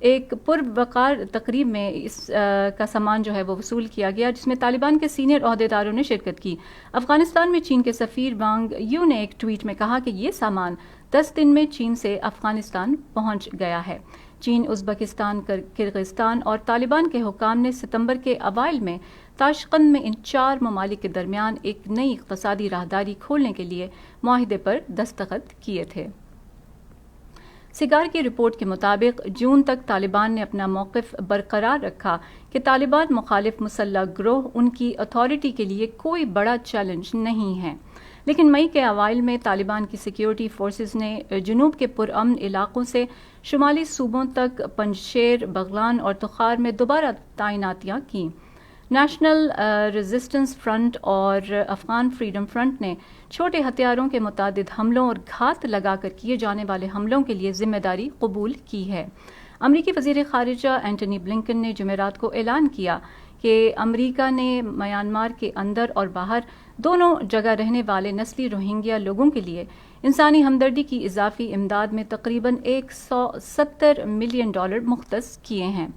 ایک پروقار تقریب میں اس کا سامان جو ہے وہ وصول کیا گیا، جس میں طالبان کے سینئر عہدیداروں نے شرکت کی۔ افغانستان میں چین کے سفیر وانگ یو نے ایک ٹویٹ میں کہا کہ یہ سامان 10 دن میں چین سے افغانستان پہنچ گیا ہے۔ چین، ازبکستان، کرغزستان اور طالبان کے حکام نے ستمبر کے اوائل میں تاشقند میں ان 4 ممالک کے درمیان ایک نئی اقتصادی راہداری کھولنے کے لیے معاہدے پر دستخط کیے تھے۔ سگار کی رپورٹ کے مطابق جون تک طالبان نے اپنا موقف برقرار رکھا کہ طالبان مخالف مسلح گروہ ان کی اتھارٹی کے لیے کوئی بڑا چیلنج نہیں ہے، لیکن مئی کے اوائل میں طالبان کی سیکیورٹی فورسز نے جنوب کے پرامن علاقوں سے شمالی صوبوں تک پنجشیر، بغلان اور تخار میں دوبارہ تعیناتیاں کیں۔ نیشنل ریزسٹنس فرنٹ اور افغان فریڈم فرنٹ نے چھوٹے ہتھیاروں کے متعدد حملوں اور گھات لگا کر کیے جانے والے حملوں کے لیے ذمہ داری قبول کی ہے۔ امریکی وزیر خارجہ اینٹنی بلنکن نے جمعرات کو اعلان کیا کہ امریکہ نے میانمار کے اندر اور باہر دونوں جگہ رہنے والے نسلی روہنگیا لوگوں کے لیے انسانی ہمدردی کی اضافی امداد میں تقریباً $170 ملین مختص کیے ہیں۔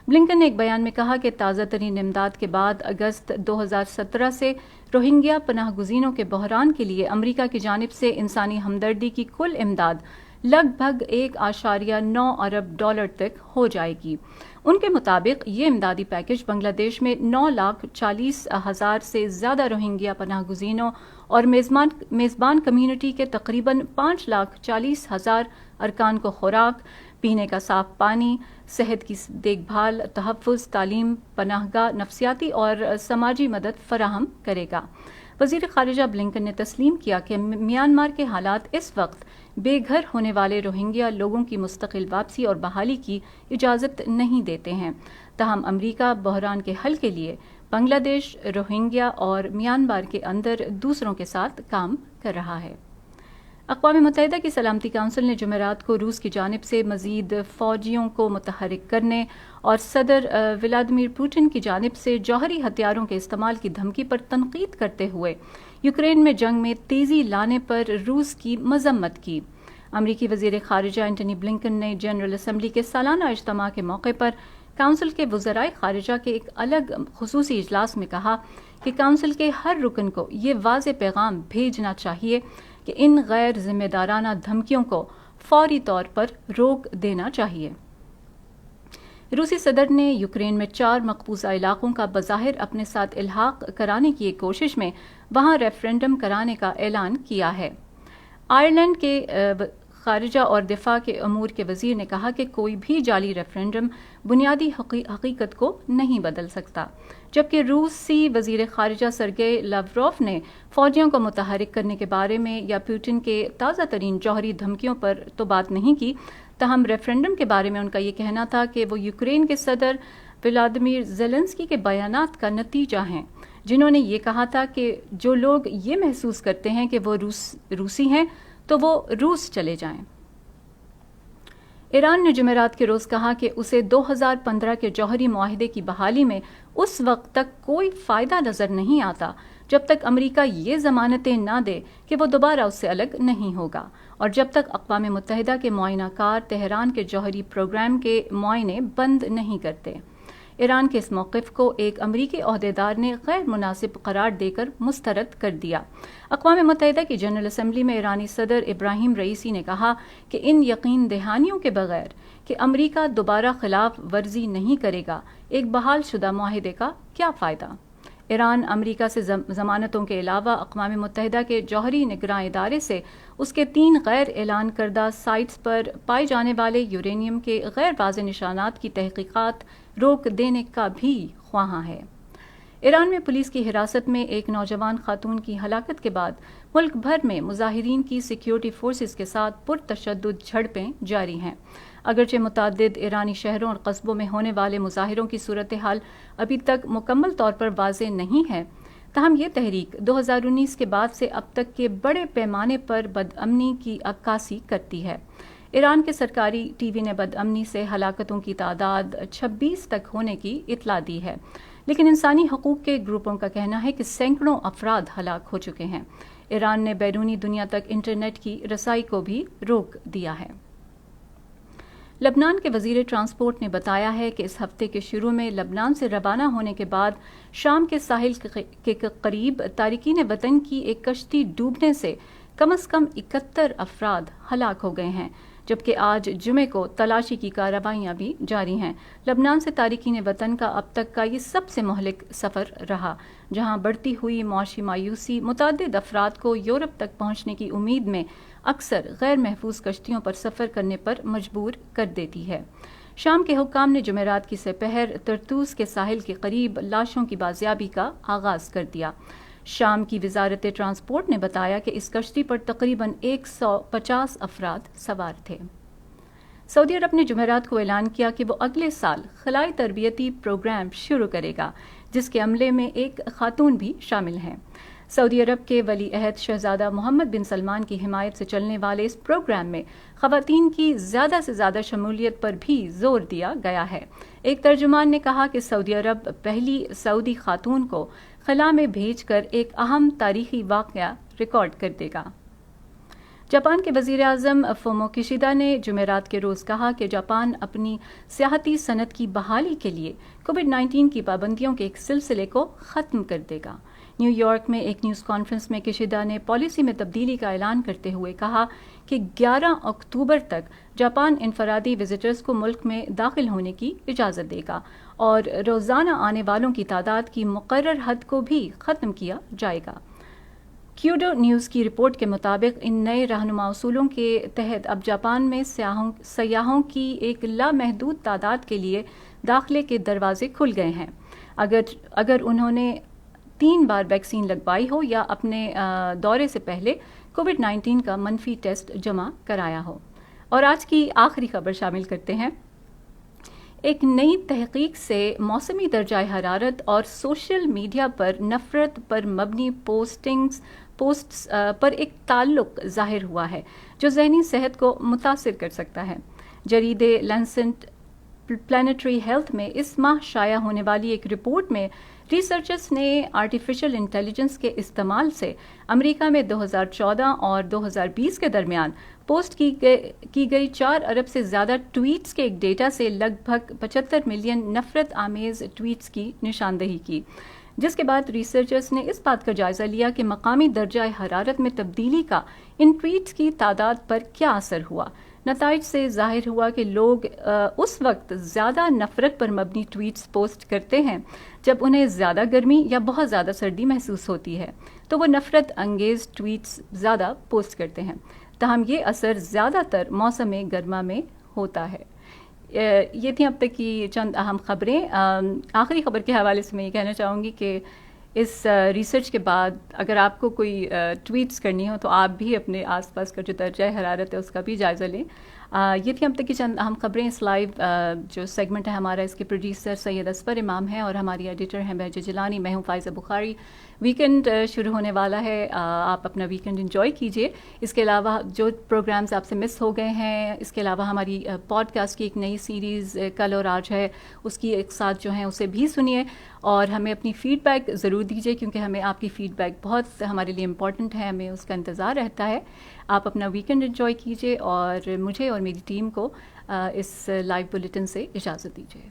بلنکن نے ایک بیان میں کہا کہ تازہ ترین امداد کے بعد اگست 2017 سے روہنگیا پناہ گزینوں کے بحران کے لیے امریکہ کی جانب سے انسانی ہمدردی کی کل امداد لگ بھگ $1.9 ارب تک ہو جائے گی۔ ان کے مطابق یہ امدادی پیکج بنگلہ دیش میں 9,40,000 سے زیادہ روہنگیا پناہ گزینوں اور میزبان کمیونٹی کے تقریباً 5,40,000 ارکان کو خوراک، پینے کا صاف پانی، صحت کی دیکھ بھال، تحفظ، تعلیم، پناہ گاہ، نفسیاتی اور سماجی مدد فراہم کرے گا۔ وزیر خارجہ بلنکن نے تسلیم کیا کہ میانمار کے حالات اس وقت بے گھر ہونے والے روہنگیا لوگوں کی مستقل واپسی اور بحالی کی اجازت نہیں دیتے ہیں، تاہم امریکہ بحران کے حل کے لیے بنگلہ دیش، روہنگیا اور میانمار کے اندر دوسروں کے ساتھ کام کر رہا ہے۔ اقوام متحدہ کی سلامتی کونسل نے جمعرات کو روس کی جانب سے مزید فوجیوں کو متحرک کرنے اور صدر ولادیمیر پوٹن کی جانب سے جوہری ہتھیاروں کے استعمال کی دھمکی پر تنقید کرتے ہوئے یوکرین میں جنگ میں تیزی لانے پر روس کی مذمت کی۔ امریکی وزیر خارجہ اینٹنی بلنکن نے جنرل اسمبلی کے سالانہ اجتماع کے موقع پر کونسل کے وزرائے خارجہ کے ایک الگ خصوصی اجلاس میں کہا کہ کونسل کے ہر رکن کو یہ واضح پیغام بھیجنا چاہیے کہ ان غیر ذمہ دارانہ دھمکیوں کو فوری طور پر روک دینا چاہیے۔ روسی صدر نے یوکرین میں 4 مقبوضہ علاقوں کا بظاہر اپنے ساتھ الحاق کرانے کی ایک کوشش میں وہاں ریفرنڈم کرانے کا اعلان کیا ہے۔ آئرلینڈ کے خارجہ اور دفاع کے امور کے وزیر نے کہا کہ کوئی بھی جعلی ریفرنڈم بنیادی حقیقت کو نہیں بدل سکتا، جبکہ روسی وزیر خارجہ سرگئی لاوروف نے فوجیوں کو متحرک کرنے کے بارے میں یا پوٹن کے تازہ ترین جوہری دھمکیوں پر تو بات نہیں کی، تاہم ریفرنڈم کے بارے میں ان کا یہ کہنا تھا کہ وہ یوکرین کے صدر ولادیمیر زیلنسکی کے بیانات کا نتیجہ ہیں، جنہوں نے یہ کہا تھا کہ جو لوگ یہ محسوس کرتے ہیں کہ وہ روسی ہیں تو وہ روس چلے جائیں۔ ایران نے جمعرات کے روز کہا کہ اسے 2015 کے جوہری معاہدے کی بحالی میں اس وقت تک کوئی فائدہ نظر نہیں آتا جب تک امریکہ یہ ضمانتیں نہ دے کہ وہ دوبارہ اس سے الگ نہیں ہوگا، اور جب تک اقوام متحدہ کے معائنہ کار تہران کے جوہری پروگرام کے معائنے بند نہیں کرتے۔ ایران کے اس موقف کو ایک امریکی عہدیدار نے غیر مناسب قرار دے کر مسترد کر دیا۔ اقوام متحدہ کی جنرل اسمبلی میں ایرانی صدر ابراہیم رئیسی نے کہا کہ ان یقین دہانیوں کے بغیر کہ امریکہ دوبارہ خلاف ورزی نہیں کرے گا، ایک بحال شدہ معاہدے کا کیا فائدہ؟ ایران امریکہ سے ضمانتوں کے علاوہ اقوام متحدہ کے جوہری نگراں ادارے سے اس کے 3 غیر اعلان کردہ سائٹس پر پائے جانے والے یورینیم کے غیر واضح نشانات کی تحقیقات روک دینے کا بھی خواہاں ہے۔ ایران میں پولیس کی حراست میں ایک نوجوان خاتون کی ہلاکت کے بعد ملک بھر میں مظاہرین کی سیکیورٹی فورسز کے ساتھ پرتشدد جھڑپیں جاری ہیں۔ اگرچہ متعدد ایرانی شہروں اور قصبوں میں ہونے والے مظاہروں کی صورتحال ابھی تک مکمل طور پر واضح نہیں ہے، تاہم یہ تحریک 2019 کے بعد سے اب تک کے بڑے پیمانے پر بدامنی کی عکاسی کرتی ہے۔ ایران کے سرکاری ٹی وی نے بدامنی سے ہلاکتوں کی تعداد 26 تک ہونے کی اطلاع دی ہے، لیکن انسانی حقوق کے گروپوں کا کہنا ہے کہ سینکڑوں افراد ہلاک ہو چکے ہیں۔ ایران نے بیرونی دنیا تک انٹرنیٹ کی رسائی کو بھی روک دیا ہے۔ لبنان کے وزیر ٹرانسپورٹ نے بتایا ہے کہ اس ہفتے کے شروع میں لبنان سے روانہ ہونے کے بعد شام کے ساحل کے قریب تارکین وطن کی ایک کشتی ڈوبنے سے کم از کم 71 افراد ہلاک ہو گئے ہیں، جبکہ آج جمعے کو تلاشی کی کارروائیاں بھی جاری ہیں۔ لبنان سے تارکین وطن کا اب تک کا یہ سب سے مہلک سفر رہا، جہاں بڑھتی ہوئی معاشی مایوسی متعدد افراد کو یورپ تک پہنچنے کی امید میں اکثر غیر محفوظ کشتیوں پر سفر کرنے پر مجبور کر دیتی ہے۔ شام کے حکام نے جمعرات کی سپہر طرطوس کے ساحل کے قریب لاشوں کی بازیابی کا آغاز کر دیا۔ شام کی وزارت ٹرانسپورٹ نے بتایا کہ اس کشتی پر تقریباً 150 افراد سوار تھے۔ سعودی عرب نے جمعرات کو اعلان کیا کہ وہ اگلے سال خلائی تربیتی پروگرام شروع کرے گا، جس کے عملے میں ایک خاتون بھی شامل ہیں۔ سعودی عرب کے ولی عہد شہزادہ محمد بن سلمان کی حمایت سے چلنے والے اس پروگرام میں خواتین کی زیادہ سے زیادہ شمولیت پر بھی زور دیا گیا ہے۔ ایک ترجمان نے کہا کہ سعودی عرب پہلی سعودی خاتون کو خلا میں بھیج کر ایک اہم تاریخی واقعہ ریکارڈ کر دے گا۔ جاپان کے وزیر اعظم فومو کشیدا نے جمعرات کے روز کہا کہ جاپان اپنی سیاحتی صنعت کی بحالی کے لیے کووڈ-19 کی پابندیوں کے ایک سلسلے کو ختم کر دے گا۔ نیو یارک میں ایک نیوز کانفرنس میں کشیدا نے پالیسی میں تبدیلی کا اعلان کرتے ہوئے کہا کہ 11 اکتوبر تک جاپان انفرادی وزٹرز کو ملک میں داخل ہونے کی اجازت دے گا اور روزانہ آنے والوں کی تعداد کی مقرر حد کو بھی ختم کیا جائے گا۔ کیوڈو نیوز کی رپورٹ کے مطابق ان نئے رہنما اصولوں کے تحت اب جاپان میں سیاحوں کی ایک لامحدود تعداد کے لیے داخلے کے دروازے کھل گئے ہیں، اگر انہوں نے 3 بار ویکسین لگوائی ہو یا اپنے دورے سے پہلے کووڈ-19 کا منفی ٹیسٹ جمع کرایا ہو۔ اور آج کی آخری خبر شامل کرتے ہیں۔ ایک نئی تحقیق سے موسمی درجہ حرارت اور سوشل میڈیا پر نفرت پر مبنی پوسٹس پر ایک تعلق ظاہر ہوا ہے جو ذہنی صحت کو متاثر کر سکتا ہے۔ جریدے لینسنٹ پلانیٹری ہیلتھ میں اس ماہ شائع ہونے والی ایک رپورٹ میں ریسرچرز نے آرٹیفیشل انٹیلیجنس کے استعمال سے امریکہ میں 2014 اور 2020 کے درمیان پوسٹ کی گئی 4 ارب سے زیادہ ٹویٹس کے ایک ڈیٹا سے لگ بھگ 75 ملین نفرت آمیز ٹویٹس کی نشاندہی کی، جس کے بعد ریسرچرز نے اس بات کا جائزہ لیا کہ مقامی درجہ حرارت میں تبدیلی کا ان ٹویٹس کی تعداد پر کیا اثر ہوا۔ نتائج سے ظاہر ہوا کہ لوگ اس وقت زیادہ نفرت پر مبنی ٹویٹس پوسٹ کرتے ہیں جب انہیں زیادہ گرمی یا بہت زیادہ سردی محسوس ہوتی ہے، تو وہ نفرت انگیز ٹویٹس زیادہ پوسٹ کرتے ہیں۔ تاہم یہ اثر زیادہ تر موسم گرما میں ہوتا ہے۔ یہ تھیں اب تک کی چند اہم خبریں۔ آخری خبر کے حوالے سے میں یہ کہنا چاہوں گی کہ اس ریسرچ کے بعد اگر آپ کو کوئی ٹویٹس کرنی ہو تو آپ بھی اپنے آس پاس کا جو درجہ حرارت ہے اس کا بھی جائزہ لیں۔ یہ تھی اب تک کی چند اہم خبریں۔ اس لائیو جو سیگمنٹ ہے ہمارا، اس کے پروڈیوسر سید اصفر امام ہیں اور ہماری ایڈیٹر ہیں بہجہ جیلانی، میں ہوں فائزہ بخاری۔ ویکنڈ شروع ہونے والا ہے، آپ اپنا ویکنڈ انجوائے کیجیے۔ اس کے علاوہ جو پروگرامز آپ سے مس ہو گئے ہیں، اس کے علاوہ ہماری پوڈ کاسٹ کی ایک نئی سیریز کل اور آج ہے، اس کی ایک ساتھ جو ہیں اسے بھی سنیے اور ہمیں اپنی فیڈ بیک ضرور دیجیے، کیونکہ ہمیں آپ کی فیڈ بیک بہت ہمارے لیے امپورٹنٹ ہے، ہمیں اس کا انتظار رہتا ہے۔ آپ اپنا ویکنڈ انجوائے کیجیے اور مجھے اور میری ٹیم کو اس لائیو بلیٹن سے اجازت دیجیے۔